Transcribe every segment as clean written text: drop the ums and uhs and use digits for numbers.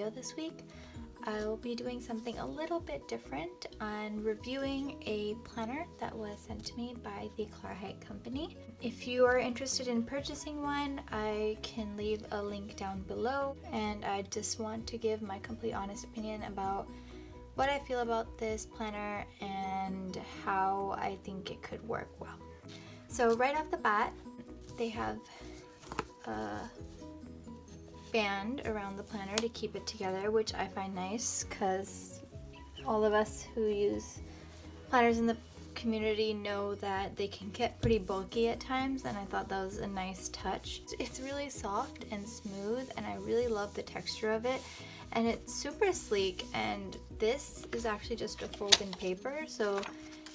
video this week. I'll be doing something a little bit different and reviewing a planner that was sent to me by the Klarheit company. If you are interested in purchasing one, I can leave a link down below, and I just want to give my complete honest opinion about what I feel about this planner and how I think it could work well. So right off the bat, they have a band around the planner to keep it together, which I find nice because all of us who use planners in the community know that they can get pretty bulky at times, and I thought that was a nice touch. It's really soft and smooth, and I really love the texture of it, and it's super sleek. And this is actually just a fold-in paper, so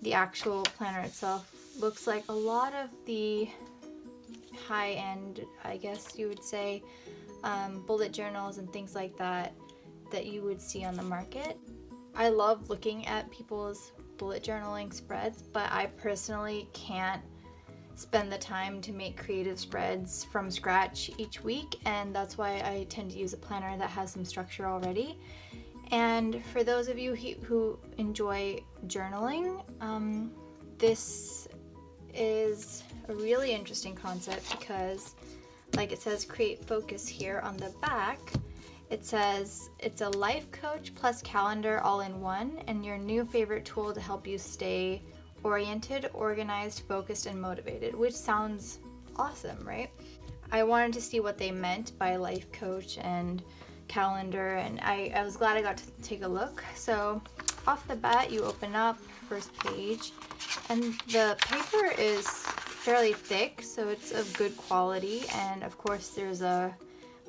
the actual planner itself looks like a lot of the high-end, I guess you would say, bullet journals and things like that you would see on the market. I love looking at people's bullet journaling spreads, but I personally can't spend the time to make creative spreads from scratch each week, and that's why I tend to use a planner that has some structure already. And for those of you who enjoy journaling, this is a really interesting concept because, like it says, create focus here on the back. It says it's a life coach plus calendar all in one, and your new favorite tool to help you stay oriented, organized, focused, and motivated, which sounds awesome, right? I wanted to see what they meant by life coach and calendar, and I was glad I got to take a look. So off the bat, you open up first page, and the paper is fairly thick, so it's of good quality, and of course there's a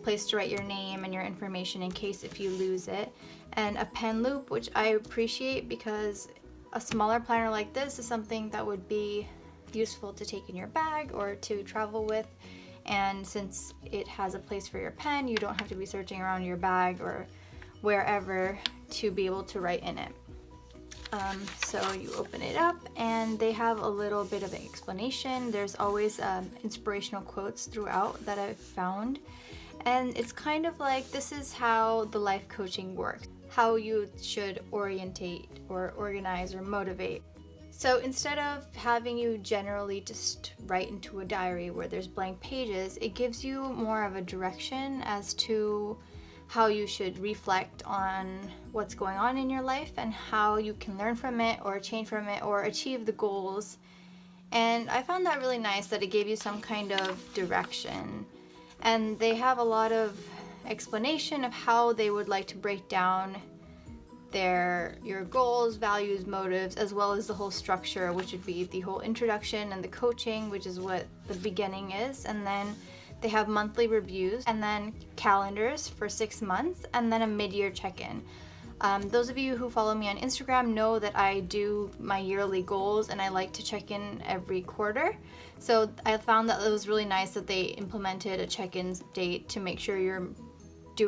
place to write your name and your information in case if you lose it, and a pen loop, which I appreciate because a smaller planner like this is something that would be useful to take in your bag or to travel with, and since it has a place for your pen, you don't have to be searching around your bag or wherever to be able to write in it. So you open it up, and they have a little bit of an explanation. There's always inspirational quotes throughout that I've found, and it's kind of like this is how the life coaching works, how you should orientate or organize or motivate. So instead of having you generally just write into a diary where there's blank pages, it gives you more of a direction as to how you should reflect on what's going on in your life and how you can learn from it or change from it or achieve the goals. And I found that really nice that it gave you some kind of direction. And they have a lot of explanation of how they would like to break down your goals, values, motives, as well as the whole structure, which would be the whole introduction and the coaching, which is what the beginning is, and then they have monthly reviews, and then calendars for 6 months, and then a mid-year check-in. Those of you who follow me on Instagram know that I do my yearly goals, and I like to check in every quarter. So I found that it was really nice that they implemented a check-in date to make sure you're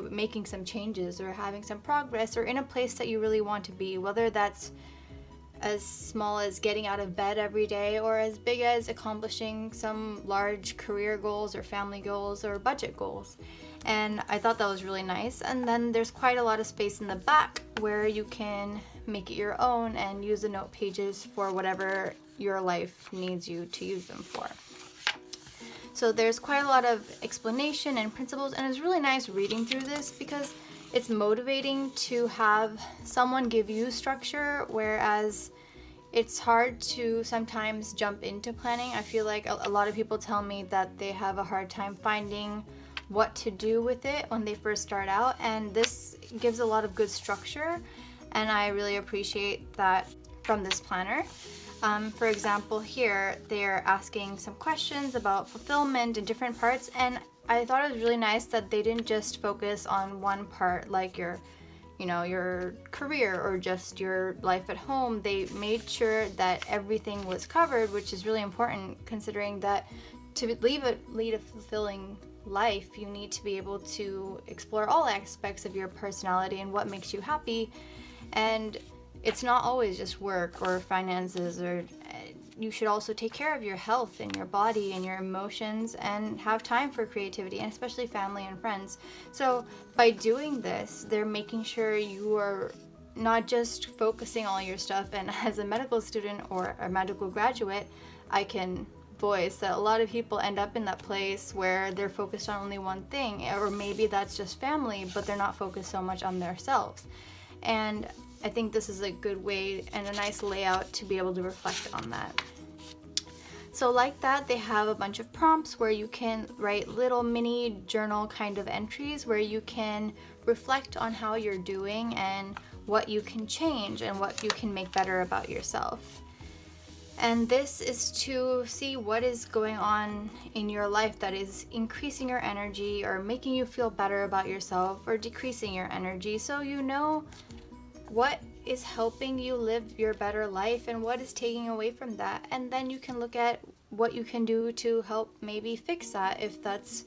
making some changes or having some progress or in a place that you really want to be, whether that's as small as getting out of bed every day or as big as accomplishing some large career goals or family goals or budget goals. And I thought that was really nice. And then there's quite a lot of space in the back where you can make it your own and use the note pages for whatever your life needs you to use them for. So there's quite a lot of explanation and principles, and it's really nice reading through this because it's motivating to have someone give you structure, whereas it's hard to sometimes jump into planning. I feel like a lot of people tell me that they have a hard time finding what to do with it when they first start out, and this gives a lot of good structure, and I really appreciate that from this planner. For example, here they're asking some questions about fulfillment in different parts, and I thought it was really nice that they didn't just focus on one part like your career or just your life at home. They made sure that everything was covered, which is really important considering that to lead a fulfilling life, you need to be able to explore all aspects of your personality and what makes you happy. And it's not always just work or finances or you should also take care of your health and your body and your emotions and have time for creativity, and especially family and friends. So by doing this, they're making sure you are not just focusing all your stuff. And as a medical student or a medical graduate, I can voice that a lot of people end up in that place where they're focused on only one thing, or maybe that's just family, but they're not focused so much on themselves. And I think this is a good way and a nice layout to be able to reflect on that. So like that, they have a bunch of prompts where you can write little mini journal kind of entries where you can reflect on how you're doing and what you can change and what you can make better about yourself. And this is to see what is going on in your life that is increasing your energy or making you feel better about yourself, or decreasing your energy, so you know what is helping you live your better life and what is taking away from that. And then you can look at what you can do to help maybe fix that if that's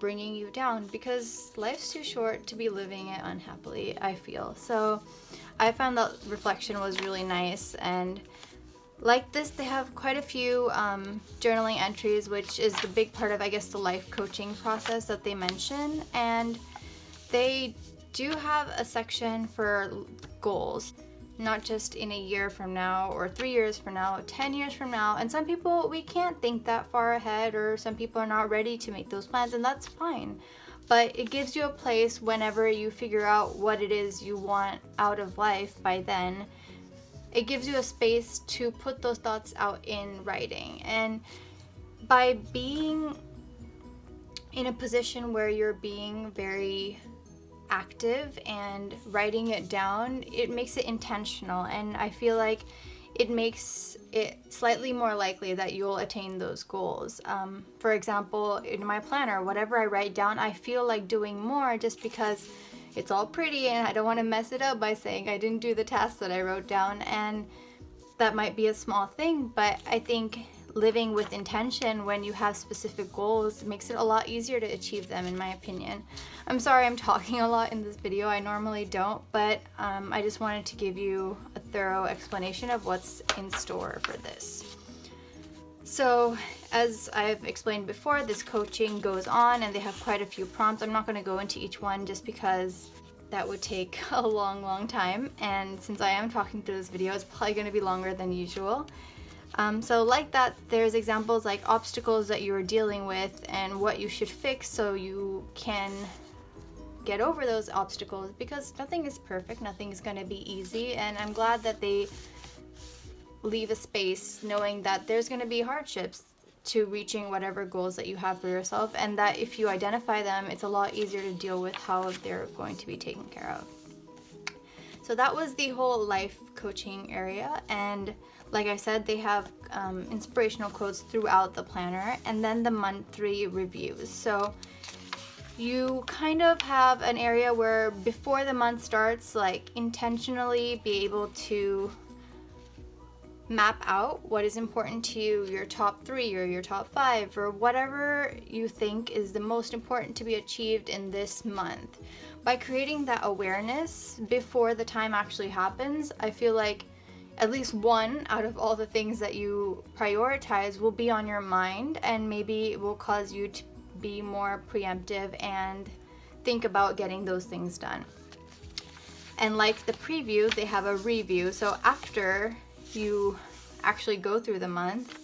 bringing you down, because life's too short to be living it unhappily, I feel. So I found that reflection was really nice. And like this, they have quite a few journaling entries, which is the big part of, I guess, the life coaching process that they mention. And they do have a section for goals, not just in a year from now or 3 years from now, 10 years from now. And some people, we can't think that far ahead, or some people are not ready to make those plans, and that's fine. But it gives you a place whenever you figure out what it is you want out of life by then. It gives you a space to put those thoughts out in writing. And by being in a position where you're being very active and writing it down, it makes it intentional, and I feel like it makes it slightly more likely that you'll attain those goals. For example, in my planner, whatever I write down, I feel like doing more just because it's all pretty and I don't want to mess it up by saying I didn't do the task that I wrote down. And that might be a small thing, but I think living with intention when you have specific goals makes it a lot easier to achieve them, in my opinion. I'm sorry I'm talking a lot in this video. I normally don't, but I just wanted to give you a thorough explanation of what's in store for this. So as I've explained before, this coaching goes on and they have quite a few prompts. I'm not going to go into each one just because that would take a long time, and since I am talking through this video, it's probably going to be longer than usual. So like that, there's examples like obstacles that you are dealing with and what you should fix so you can get over those obstacles, because nothing is perfect, nothing is going to be easy, and I'm glad that they leave a space knowing that there's going to be hardships to reaching whatever goals that you have for yourself, and that if you identify them, it's a lot easier to deal with how they're going to be taken care of. So that was the whole life coaching area, and like I said, they have inspirational quotes throughout the planner, and then the monthly reviews. So you kind of have an area where before the month starts, like intentionally be able to map out what is important to you, your top 3 or your top 5, or whatever you think is the most important to be achieved in this month. By creating that awareness before the time actually happens, I feel like at least one out of all the things that you prioritize will be on your mind, and maybe it will cause you to be more preemptive and think about getting those things done. And like the preview, they have a review. So after you actually go through the month,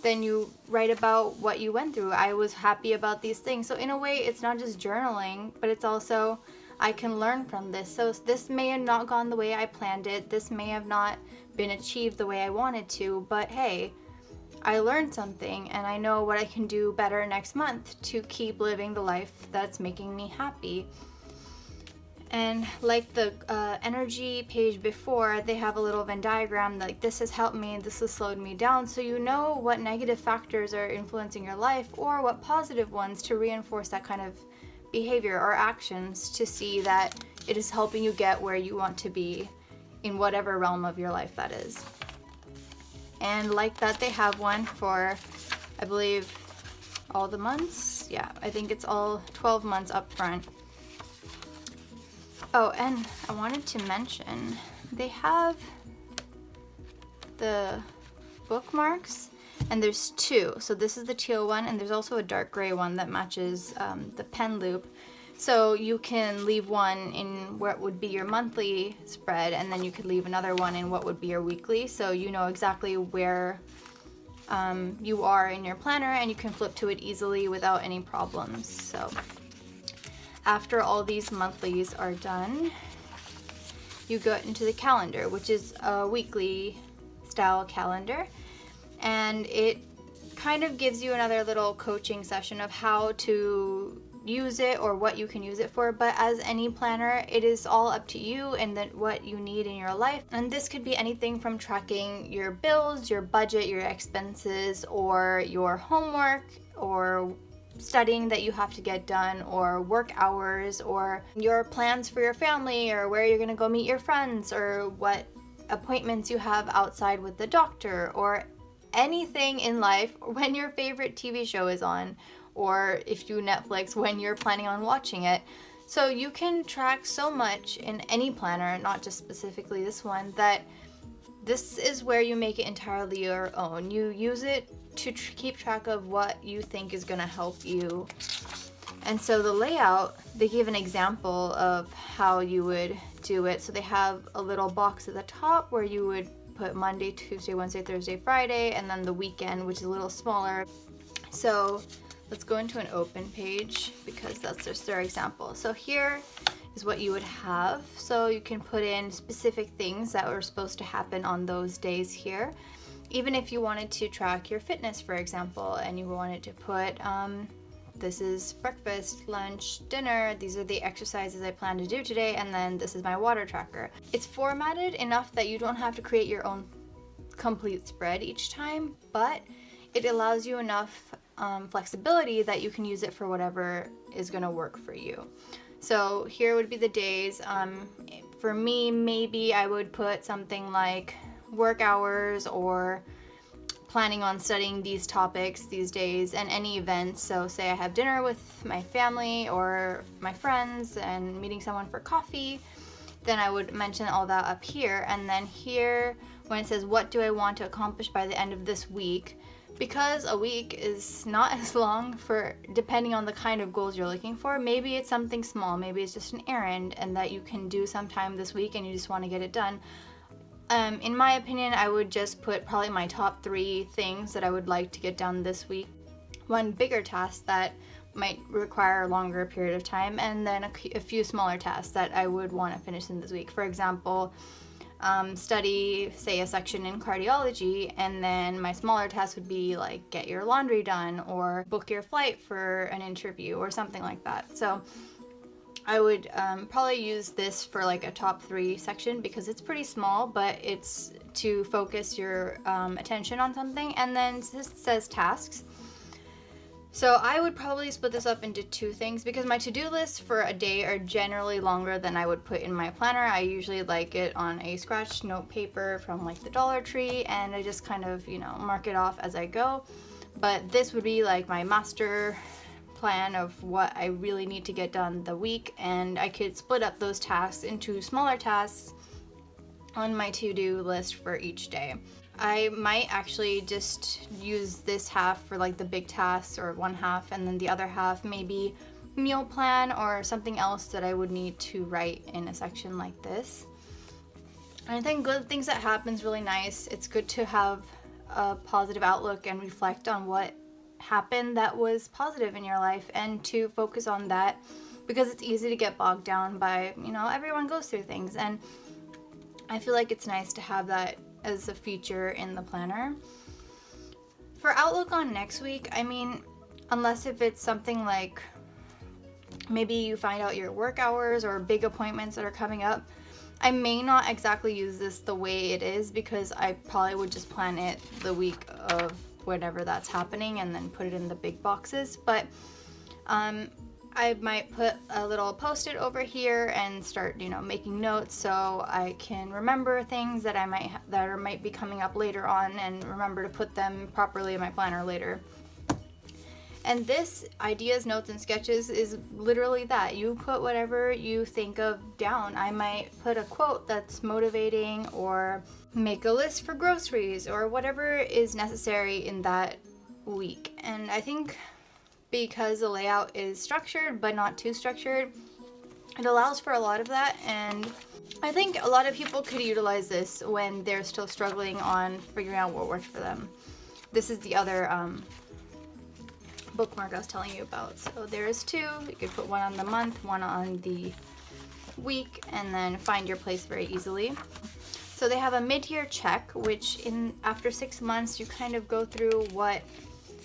then you write about what you went through. I was happy about these things. So in a way, it's not just journaling, but it's also, I can learn from this. So this may have not gone the way I planned it. This may have not been achieved the way I wanted to, but hey, I learned something and I know what I can do better next month to keep living the life that's making me happy. And like the energy page before, they have a little Venn diagram, like this has helped me and this has slowed me down, so you know what negative factors are influencing your life or what positive ones to reinforce that kind of behavior or actions to see that it is helping you get where you want to be in whatever realm of your life that is. And like that, they have one for, I believe, all the months. Yeah, I think it's all 12 months up front. Oh, and I wanted to mention, they have the bookmarks, and there's two. So this is the teal one, and there's also a dark gray one that matches the pen loop. So you can leave one in what would be your monthly spread, and then you could leave another one in what would be your weekly, so you know exactly where you are in your planner, and you can flip to it easily without any problems. So after all these monthlies are done, you go into the calendar, which is a weekly style calendar, and it kind of gives you another little coaching session of how to use it or what you can use it for. But as any planner, it is all up to you and then what you need in your life. And this could be anything from tracking your bills, your budget, your expenses, or your homework, or studying that you have to get done, or work hours, or your plans for your family, or where you're going to go meet your friends, or what appointments you have outside with the doctor, or anything in life, when your favorite TV show is on, or if you Netflix, when you're planning on watching it. So you can track so much in any planner, not just specifically this one, that this is where you make it entirely your own. You use it to keep track of what you think is going to help you. And so the layout, they give an example of how you would do it. So they have a little box at the top where you would put Monday, Tuesday, Wednesday, Thursday, Friday, and then the weekend, which is a little smaller. So let's go into an open page because that's just their example. So here is what you would have. So you can put in specific things that were supposed to happen on those days here. Even if you wanted to track your fitness, for example, and you wanted to put, this is breakfast, lunch, dinner, these are the exercises I plan to do today, and then this is my water tracker. It's formatted enough that you don't have to create your own complete spread each time, but it allows you enough flexibility that you can use it for whatever is going to work for you. So here would be the days. For me, maybe I would put something like work hours, or planning on studying these topics these days, and any events. So say I have dinner with my family or my friends and meeting someone for coffee, then I would mention all that up here. And then here, when it says what do I want to accomplish by the end of this week, because a week is not as long, for depending on the kind of goals you're looking for, maybe it's something small, maybe it's just an errand and that you can do sometime this week and you just want to get it done. In my opinion, I would just put probably my top 3 things that I would like to get done this week. One bigger task that might require a longer period of time, and then a few smaller tasks that I would want to finish in this week. For example, study, say, a section in cardiology, and then my smaller task would be like get your laundry done or book your flight for an interview or something like that. So I would probably use this for like a top 3 section because it's pretty small, but it's to focus your attention on something. And then this says tasks. So I would probably split this up into 2 things because my to-do lists for a day are generally longer than I would put in my planner. I usually like it on a scratch note paper from like the Dollar Tree, and I just kind of, mark it off as I go. But this would be like my master plan of what I really need to get done the week, and I could split up those tasks into smaller tasks on my to-do list for each day. I might actually just use this half for like the big tasks, or one half, and then the other half maybe meal plan or something else that I would need to write in a section like this. And I think good things that happen is really nice. It's good to have a positive outlook and reflect on what happened that was positive in your life, and to focus on that, because it's easy to get bogged down by, everyone goes through things, and I feel like it's nice to have that as a feature in the planner. For outlook on next week, unless if it's something like maybe you find out your work hours or big appointments that are coming up, I may not exactly use this the way it is, because I probably would just plan it the week of whenever that's happening and then put it in the big boxes. But I might put a little post-it over here and start, making notes so I can remember things that might be coming up later on, and remember to put them properly in my planner later. And this ideas, notes, and sketches is literally that. You put whatever you think of down. I might put a quote that's motivating, or make a list for groceries, or whatever is necessary in that week. And I think because the layout is structured but not too structured, it allows for a lot of that. And I think a lot of people could utilize this when they're still struggling on figuring out what works for them. This is the other bookmark I was telling you about. So there's two. You could put one on the month, one on the week, and then find your place very easily. So they have a mid-year check, which after 6 months you kind of go through what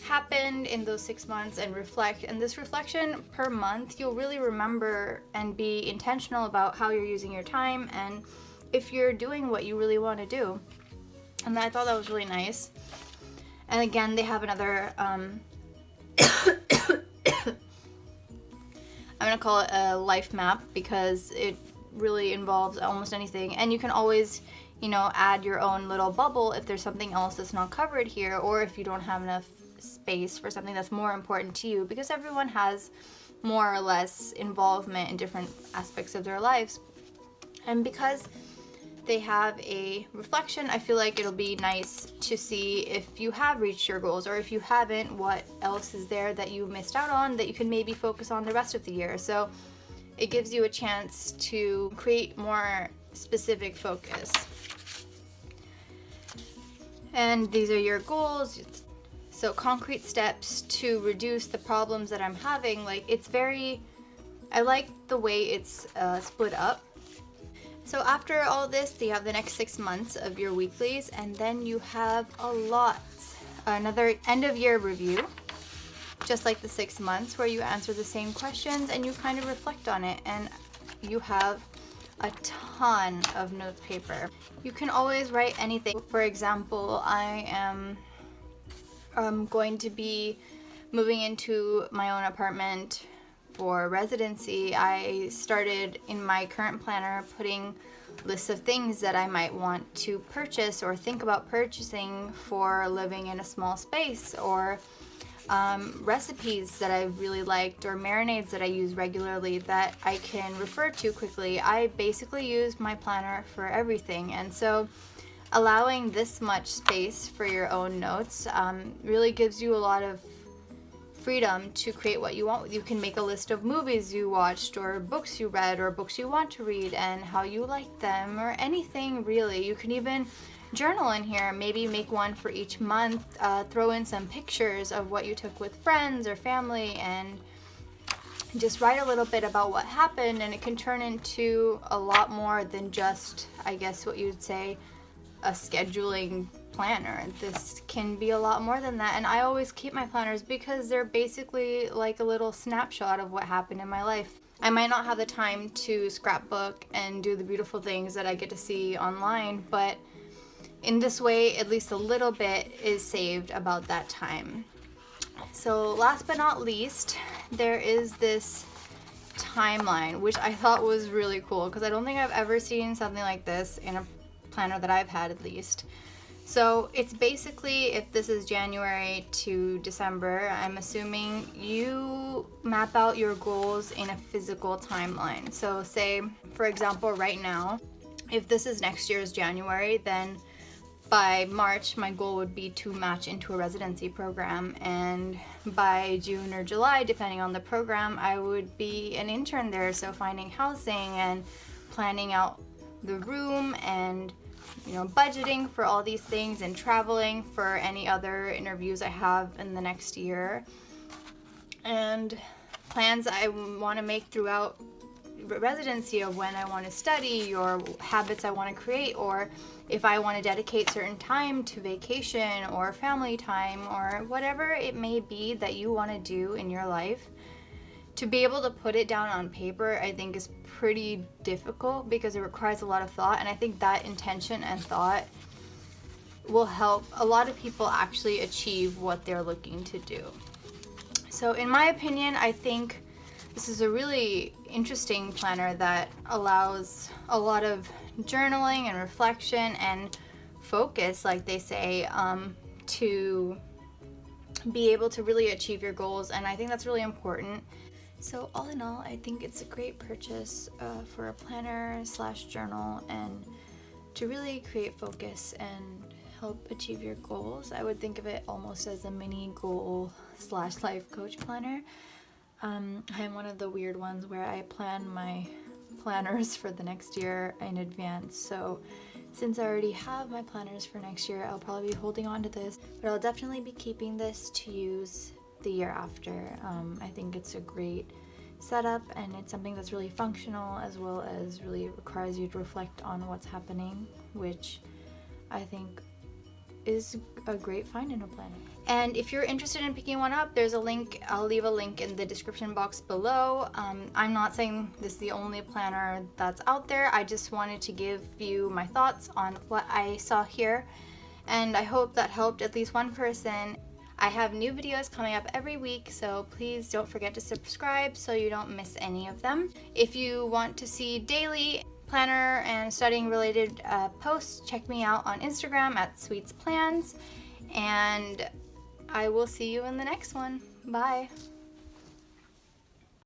happened in those 6 months and reflect. And this reflection per month, you'll really remember and be intentional about how you're using your time and if you're doing what you really want to do. And I thought that was really nice. And again, they have another I'm gonna call it a life map, because it really involves almost anything, and you can always, add your own little bubble if there's something else that's not covered here, or if you don't have enough space for something that's more important to you, because everyone has more or less involvement in different aspects of their lives. And because they have a reflection, I feel like it'll be nice to see if you have reached your goals, or if you haven't, what else is there that you missed out on that you can maybe focus on the rest of the year. So it gives you a chance to create more specific focus. And these are your goals. So concrete steps to reduce the problems that I'm having. I like the way it's split up. So after all this, you have the next 6 months of your weeklies, and then you have another end of year review, just like the 6 months, where you answer the same questions and you kind of reflect on it. And you have a ton of note paper. You can always write anything. For example, I am going to be moving into my own apartment for residency. I started in my current planner putting lists of things that I might want to purchase or think about purchasing for living in a small space, or recipes that I really liked, or marinades that I use regularly that I can refer to quickly. I basically use my planner for everything, and so allowing this much space for your own notes really gives you a lot of freedom to create what you want. You can make a list of movies you watched, or books you read, or books you want to read, and how you like them, or anything really. You can even journal in here. Maybe make one for each month. Throw in some pictures of what you took with friends or family, and just write a little bit about what happened. And it can turn into a lot more than just, I guess what you'd say, a scheduling planner. This can be a lot more than that. And I always keep my planners because they're basically like a little snapshot of what happened in my life. I might not have the time to scrapbook and do the beautiful things that I get to see online, but in this way, at least a little bit is saved about that time. So last but not least, there is this timeline, which I thought was really cool, because I don't think I've ever seen something like this in a planner that I've had, at least. So it's basically, if this is January to December, I'm assuming you map out your goals in a physical timeline. So say, for example, right now, if this is next year's January, then by March, my goal would be to match into a residency program. And by June or July, depending on the program, I would be an intern there. So finding housing and planning out the room, and budgeting for all these things, and traveling for any other interviews I have in the next year, and plans I want to make throughout residency of when I want to study, or habits I want to create, or if I want to dedicate certain time to vacation or family time, or whatever it may be that you want to do in your life. To be able to put it down on paper, I think, is pretty difficult because it requires a lot of thought, and I think that intention and thought will help a lot of people actually achieve what they're looking to do. So in my opinion, I think this is a really interesting planner that allows a lot of journaling and reflection and focus, like they say, to be able to really achieve your goals, and I think that's really important. So all in all, I think it's a great purchase for a planner / journal, and to really create focus and help achieve your goals. I would think of it almost as a mini goal / life coach planner. I'm one of the weird ones where I plan my planners for the next year in advance. So since I already have my planners for next year, I'll probably be holding on to this, but I'll definitely be keeping this to use the year after. I think it's a great setup, and it's something that's really functional, as well as really requires you to reflect on what's happening, which I think is a great find in a planner. And if you're interested in picking one up, there's a link. I'll leave a link in the description box below. I'm not saying this is the only planner that's out there. I just wanted to give you my thoughts on what I saw here, and I hope that helped at least one person. I have new videos coming up every week, so please don't forget to subscribe so you don't miss any of them. If you want to see daily planner and studying related posts, check me out on Instagram at Sweetzplanz, and I will see you in the next one. Bye.